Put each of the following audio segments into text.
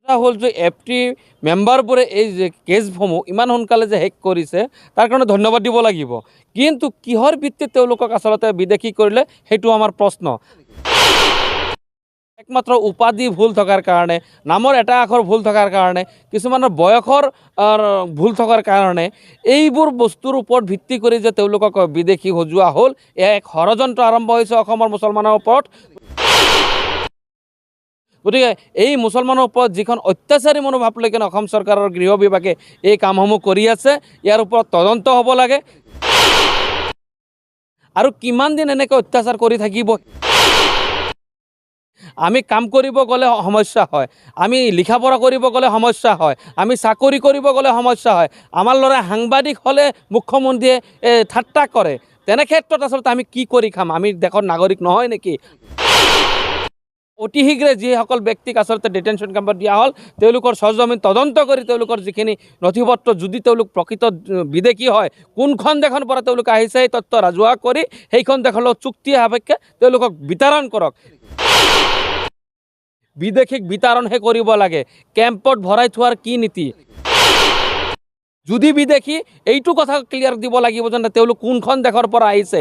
হল যে এফটি মেম্বাৰবোৰে এই যে কেছসমূহ ইমান সোনকালে যে শেষ কৰিছে তাৰ কাৰণে ধন্যবাদ দিব লাগিব, কিন্তু কিহৰ ভিত্তিত তেওঁলোকক আচলতে বিদেশী কৰিলে সেইটো আমাৰ প্ৰশ্ন। একমাত্ৰ উপাধি ভুল থকাৰ কাৰণে, নামৰ এটা আখৰ ভুল থকাৰ কাৰণে, কিছুমানৰ বয়সৰ ভুল থকাৰ কাৰণে এইবোৰ বস্তুৰ ওপৰত ভিত্তি কৰি যে তেওঁলোকক বিদেশী সজোৱা হ'ল, এয়া এক ষড়যন্ত্ৰ আৰম্ভ হৈছে অসমৰ মুছলমানৰ ওপৰত। গতিকে এই মুছলমানৰ ওপৰত যিখন অত্যাচাৰী মনোভাৱ লৈ কিনে অসম চৰকাৰৰ গৃহ বিভাগে এই কামসমূহ কৰি আছে, ইয়াৰ ওপৰত তদন্ত হ'ব লাগে। আৰু কিমান দিন এনেকৈ অত্যাচাৰ কৰি থাকিব? আমি কাম কৰিব গ'লে সমস্যা হয়, আমি লিখা পঢ়া কৰিব গ'লে সমস্যা হয়, আমি চাকৰি কৰিব গ'লে সমস্যা হয়, আমাৰ ল'ৰা সাংবাদিক হ'লে মুখ্যমন্ত্ৰীয়ে ঠাট্টা কৰে। তেনে ক্ষেত্ৰত আচলতে আমি কি কৰি খাম? আমি দেশৰ নাগৰিক নহয় নেকি? অতি শীঘ্ৰে যিসকল ব্যক্তিক আচলতে ডিটেনশ্যন কেম্পত দিয়া হ'ল, তেওঁলোকৰ সৰজমিন তদন্ত কৰি তেওঁলোকৰ যিখিনি নথিপত্ৰ, যদি তেওঁলোক প্ৰকৃত বিদেশী হয়, কোনখন দেশৰ পৰা তেওঁলোক আহিছে সেই তথ্য ৰাজহুৱা কৰি সেইখন দেশৰ লগত চুক্তি সাপেক্ষে তেওঁলোকক বিতৰণ কৰক। বিদেশীক বিতৰণহে কৰিব লাগে, কেম্পত ভৰাই থোৱাৰ কি নীতি? যদি বিদেশী, এইটো কথা ক্লিয়াৰ দিব লাগিব যে তেওঁলোক কোনখন দেশৰ পৰা আহিছে।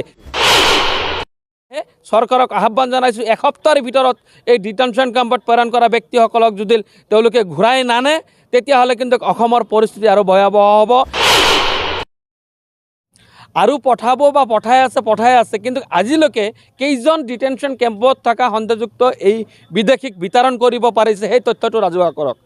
চৰকাৰক আহ্বান জানাইছোঁ, এসপ্তাহৰ ভিতৰত এই ডিটেনশ্যন কেম্পত প্ৰেৰণ কৰা ব্যক্তিসকলক যদি তেওঁলোকে ঘূৰাই নানে, তেতিয়াহ'লে কিন্তু অসমৰ পৰিস্থিতি আৰু ভয়াৱহ হ'ব। আৰু পঠাব বা পঠাই আছে, কিন্তু আজিলৈকে কেইজন ডিটেনশ্যন কেম্পত থকা সন্দেহযুক্ত এই বিদেশীক বিতৰণ কৰিব পাৰিছে সেই তথ্যটো ৰাজহুৱা কৰক।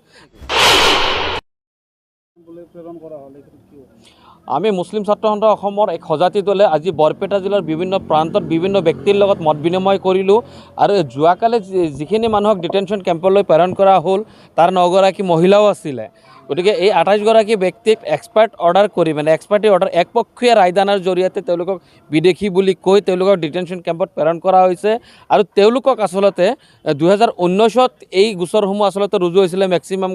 আমি মুছলিম ছাত্ৰ সন্থা অসমৰ এক সজাতি দলে আজি বৰপেটা জিলাৰ বিভিন্ন প্ৰান্তত বিভিন্ন ব্যক্তিৰ লগত মত বিনিময় কৰিলোঁ। আৰু যোৱাকালি যিখিনি মানুহক ডিটেনশ্যন কেম্পলৈ প্ৰেৰণ কৰা হ'ল, তাৰ 9গৰাকী মহিলাও আছিলে। গতিকে এই 28গৰাকী ব্যক্তিক এক্সপাৰ্ট অৰ্ডাৰ কৰি এক্সপাৰ্টি অৰ্ডাৰ একপক্ষীয় ৰায়দানৰ জৰিয়তে তেওঁলোকক বিদেশী বুলি কৈ তেওঁলোকক ডিটেনশ্যন কেম্পত প্ৰেৰণ কৰা হৈছে। আৰু তেওঁলোকক আচলতে 2019ত এই গোচৰসমূহ আচলতে ৰুজু হৈছিলে, মেক্সিমাম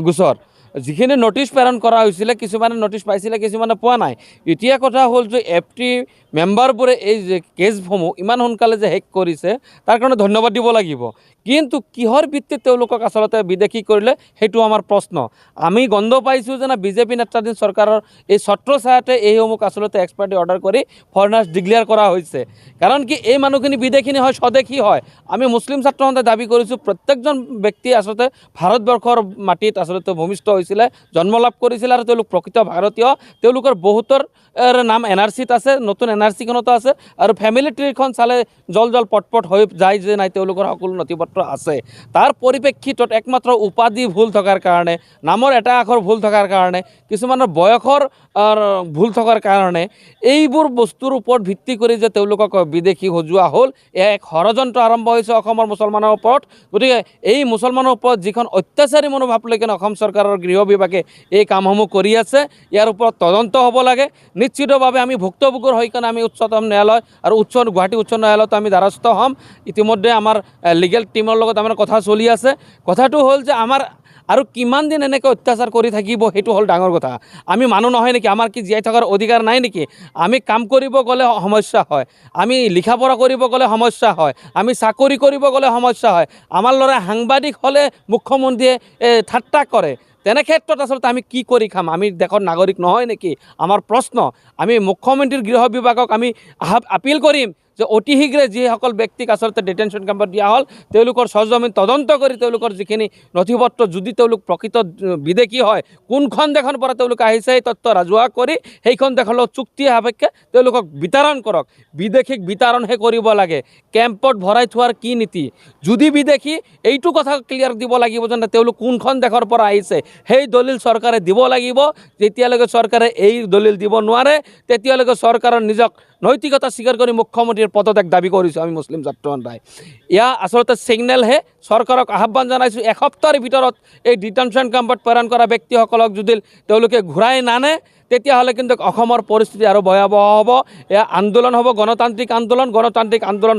গোচৰ। যিখিনি নটিছ প্ৰেৰণ কৰা হৈছিলে, কিছুমানে নটিছ পাইছিলে, কিছুমানে পোৱা নাই। এতিয়া কথা হ'ল যে এফটি মেম্বাৰবোৰে এই যে কেছসমূহ ইমান সোনকালে যে শেষ কৰিছে তাৰ কাৰণে ধন্যবাদ দিব লাগিব, কিন্তু কিহৰ ভিত্তিত তেওঁলোকক আচলতে বিদেশী কৰিলে সেইটো আমাৰ প্ৰশ্ন। আমি গণ্ড পাইছোঁ যে বিজেপি নেতৃত্বাধীন চৰকাৰৰ এই ছত্ৰছায়াতে এইসমূহ আচলতে এক্সপাৰ্টি অৰ্ডাৰ কৰি ফৰেনাৰ্ছ ডিক্লেয়াৰ কৰা হৈছে। কাৰণ কি এই মানুহখিনি বিদেশী নহয়, স্বদেশী হয়। আমি মুছলিম ছাত্ৰ সন্থাই দাবী কৰিছোঁ, প্ৰত্যেকজন ব্যক্তি আচলতে ভাৰতবৰ্ষৰ মাটিত আচলতে ভূমিষ্ঠ হৈছিলে, জন্ম লাভ কৰিছিলে, আৰু তেওঁলোক প্ৰকৃত ভাৰতীয়। তেওঁলোকৰ বহুতৰ নাম NRCত আছে, নতুন NRCখনতো আছে, আৰু ফেমিলি ট্ৰীখন চালে জল পটপট হৈ যায় যে নাই তেওঁলোকৰ সকলো নথিপত্ৰ আছে। তাৰ পৰিপ্ৰেক্ষিতত একমাত্ৰ উপাধি ভুল থকাৰ কাৰণে, নামৰ এটা আখৰ ভুল থকাৰ কাৰণে, কিছুমানৰ বয়সৰ ভুল থকাৰ কাৰণে এইবোৰ বস্তুৰ ওপৰত ভিত্তি কৰি যে তেওঁলোকক বিদেশী সজোৱা হ'ল, এয়া এক ষড়যন্ত্ৰ আৰম্ভ হৈছে অসমৰ মুছলমানৰ ওপৰত। গতিকে এই মুছলমানৰ ওপৰত যিখন অত্যাচাৰী মনোভাৱ লৈ কিনে অসম চৰকাৰৰ গৃহ বিভাগে এই কামসমূহ কৰি আছে, ইয়াৰ ওপৰত তদন্ত হ'ব লাগে। নিশ্চিতভাৱে আমি ভুক্তভোগীৰ হৈ কিনে আমি উচ্চতম ন্যায়ালয় আৰু গুৱাহাটী উচ্চ ন্যায়ালয়ত আমি দ্বাৰস্থ হ'ম। ইতিমধ্যে আমাৰ লিগেল টিমৰ লগত আমাৰ কথা চলি আছে। কথাটো হ'ল যে আমাৰ আৰু কিমান দিন এনেকৈ অত্যাচাৰ কৰি থাকিব, সেইটো হ'ল ডাঙৰ কথা। আমি মানুহ নহয় নেকি? আমাৰ কি জীয়াই থকাৰ অধিকাৰ নাই নেকি? আমি কাম কৰিব গ'লে সমস্যা হয়, আমি লিখা পঢ়া কৰিব গ'লে সমস্যা হয়, আমি চাকৰি কৰিব গ'লে সমস্যা হয়, আমাৰ ল'ৰা সাংবাদিক হ'লে মুখ্যমন্ত্ৰীয়ে ঠাট্টা কৰে। তেনে ক্ষেত্ৰত আচলতে আমি কি কৰি খাম? আমি দেশৰ নাগৰিক নহয় নেকি? আমাৰ প্ৰশ্ন। আমি মুখ্যমন্ত্ৰীৰ গৃহ বিভাগক আমি আপিল কৰিম যে অতি শীঘ্ৰে যিসকল ব্যক্তিক আচলতে ডিটেনশ্যন কেম্পত দিয়া হ'ল, তেওঁলোকৰ সৰজমিন তদন্ত কৰি তেওঁলোকৰ যিখিনি নথিপত্ৰ, যদি তেওঁলোক প্ৰকৃত বিদেশী হয়, কোনখন দেশৰ পৰা তেওঁলোক আহিছে সেই তথ্য ৰাজহুৱা কৰি সেইখন দেশৰ লগত চুক্তি সাপেক্ষে তেওঁলোকক বিতৰণ কৰক। বিদেশীক বিতৰণহে কৰিব লাগে, কেম্পত ভৰাই থোৱাৰ কি নীতি? যদি বিদেশী, এইটো কথা ক্লিয়াৰ দিব লাগিব যে তেওঁলোক কোনখন দেশৰ পৰা আহিছে সেই দলিল চৰকাৰে দিব লাগিব। যেতিয়ালৈকে চৰকাৰে এই দলিল দিব নোৱাৰে, তেতিয়ালৈকে চৰকাৰৰ নিজক নৈতিকতা স্বীকাৰ কৰি মুখ্যমন্ত্ৰীৰ পদত্যাগ দাবী কৰিছোঁ আমি মুছলিম ছাত্ৰ সন্থাই। এয়া আচলতে ছিগনেলহে। চৰকাৰক আহ্বান জানাইছোঁ, এসপ্তাহৰ ভিতৰত এই ডিটেনশ্যন কেম্পত প্ৰেৰণ কৰা ব্যক্তিসকলক যদি তেওঁলোকে ঘূৰাই নানে, তেতিয়াহ'লে কিন্তু অসমৰ পৰিস্থিতি আৰু ভয়াৱহ হ'ব। এয়া আন্দোলন হ'ব, গণতান্ত্ৰিক আন্দোলন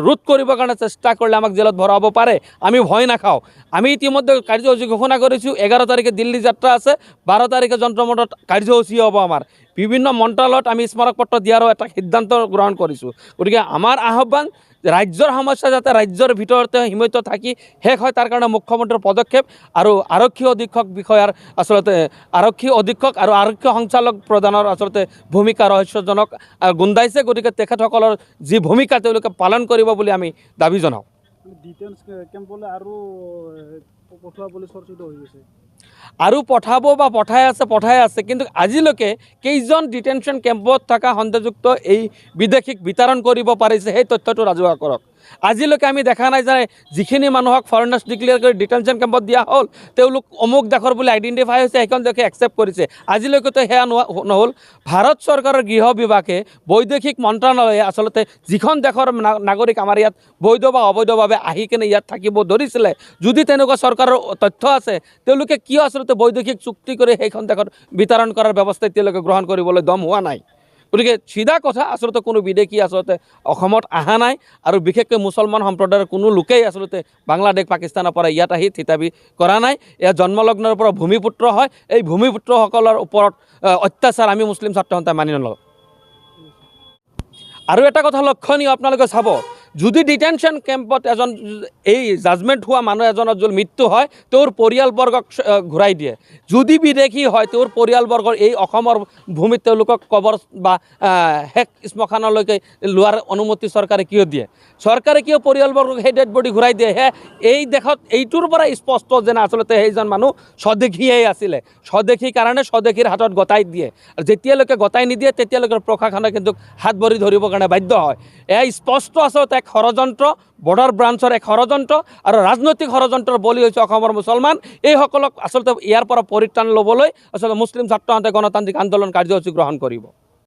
ৰোধ কৰিবৰ কাৰণে চেষ্টা কৰিলে আমাক জেলত ভৰাব পাৰে। আমি ভয় নাখাওঁ। আমি ইতিমধ্যে কাৰ্যসূচী ঘোষণা কৰিছোঁ। 11 তাৰিখে দিল্লী যাত্ৰা আছে, 12 তাৰিখে যন্ত্ৰ মন্ত্ৰত কাৰ্যসূচী হ'ব আমাৰ। বিভিন্ন মন্ত্ৰালয়ত আমি স্মাৰক পত্ৰ দিয়াৰো এটা সিদ্ধান্ত গ্ৰহণ কৰিছোঁ। গতিকে আমাৰ আহ্বান ৰাজ্যৰ সমস্যা যাতে ৰাজ্যৰ ভিতৰতে সীমিত থাকি শেষ হয় তাৰ কাৰণে মুখ্যমন্ত্ৰীৰ পদক্ষেপ আৰু আৰক্ষী অধীক্ষক বিষয়াৰ আচলতে আৰক্ষী অধীক্ষক আৰু আৰক্ষী সঞ্চালক প্ৰধানৰ আচলতে ভূমিকা ৰহস্যজনক গুন্দাইছে। গতিকে তেখেতসকলৰ যি ভূমিকা তেওঁলোকে পালন কৰিব বুলি আমি দাবী জনাওঁ। ডিটেইলছ কেম্পলৈ আৰু পঠোৱা বুলি চৰ্চিত হৈ গৈছে। আৰু পঠাব বা পঠাই আছে কিন্তু আজিলৈকে কেইজন ডিটেনশ্যন কেম্পত থকা সন্দেহযুক্ত এই বিদেশীক বিতৰণ কৰিব পাৰিছে সেই তথ্যটো ৰাজহুৱা কৰক। আজিলৈকে আমি দেখা নাই যে যিখিনি মানুহক ফৰেনাৰ্ছ ডিক্লেয়াৰ কৰি ডিটেনশ্যন কেম্পত দিয়া হ'ল তেওঁলোক অমুক দেশৰ বুলি আইডেণ্টিফাই হৈছে, সেইখন দেশে একচেপ্ট কৰিছে। আজিলৈকেতো সেয়া নহ'ল। ভাৰত চৰকাৰৰ গৃহ বিভাগে বৈদেশিক মন্ত্ৰণালয়ে আচলতে যিখন দেশৰ নাগৰিক আমাৰ ইয়াত বৈধ বা অবৈধভাৱে আহি কিনে ইয়াত থাকিব ধৰিছিলে, যদি তেনেকুৱা চৰকাৰৰ তথ্য আছে তেওঁলোকে কিয় আচলতে বৈদেশিক চুক্তি কৰি সেইখন দেশত বিতৰণ কৰাৰ ব্যৱস্থা এতিয়ালৈকে গ্ৰহণ কৰিবলৈ দম হোৱা নাই। গতিকে চিধা কথা, আচলতে কোনো বিদেশী আচলতে অসমত অহা নাই আৰু বিশেষকৈ মুছলমান সম্প্ৰদায়ৰ কোনো লোকেই আচলতে বাংলাদেশ পাকিস্তানৰ পৰা ইয়াত আহি থিতাপি কৰা নাই। এয়া জন্মলগ্নৰ পৰা ভূমিপুত্ৰ হয়। এই ভূমিপুত্ৰসকলৰ ওপৰত অত্যাচাৰ আমি মুছলিম ছাত্ৰ সন্থাই মানি নলওঁ। আৰু এটা কথা লক্ষণীয়, আপোনালোকে চাব, যদি ডিটেনশ্যন কেম্পত এজন এই জাজমেণ্ট হোৱা মানুহ এজনৰ যদি মৃত্যু হয় তেওঁৰ পৰিয়ালবৰ্গক ঘূৰাই দিয়ে। যদি বিদেশী হয় তেওঁৰ পৰিয়ালবৰ্গৰ এই অসমৰ ভূমিত তেওঁলোকক কবৰ বা শেষ শ্মশানলৈকে লোৱাৰ অনুমতি চৰকাৰে কিয় দিয়ে? চৰকাৰে কিয় পৰিয়ালবৰ্গক সেই ডেড বডি ঘূৰাই দিয়ে? এই দেশত এইটোৰ পৰা স্পষ্ট যেন আচলতে সেইজন মানুহ স্বদেশীয়েই আছিলে। স্বদেশী কাৰণে স্বদেশীৰ হাতত গতাই দিয়ে আৰু যেতিয়ালৈকে গতাই নিদিয়ে তেতিয়ালৈকে প্ৰশাসনে কিন্তু হাত ভৰি ধৰিবৰ কাৰণে বাধ্য হয়। এয়া স্পষ্ট আচলতে এক ষড়যন্ত্ৰ, বৰ্ডাৰ ব্ৰাঞ্চৰ এক ষড়যন্ত্ৰ আৰু ৰাজনৈতিক ষড়যন্ত্ৰৰ বলি হৈছে অসমৰ মুছলমান। এইসকলক আচলতে ইয়াৰ পৰা পৰিত্ৰাণ ল'বলৈ আচলতে মুছলিম ছাত্ৰ সন্থাই গণতান্ত্ৰিক আন্দোলন কাৰ্যসূচী গ্ৰহণ কৰিব।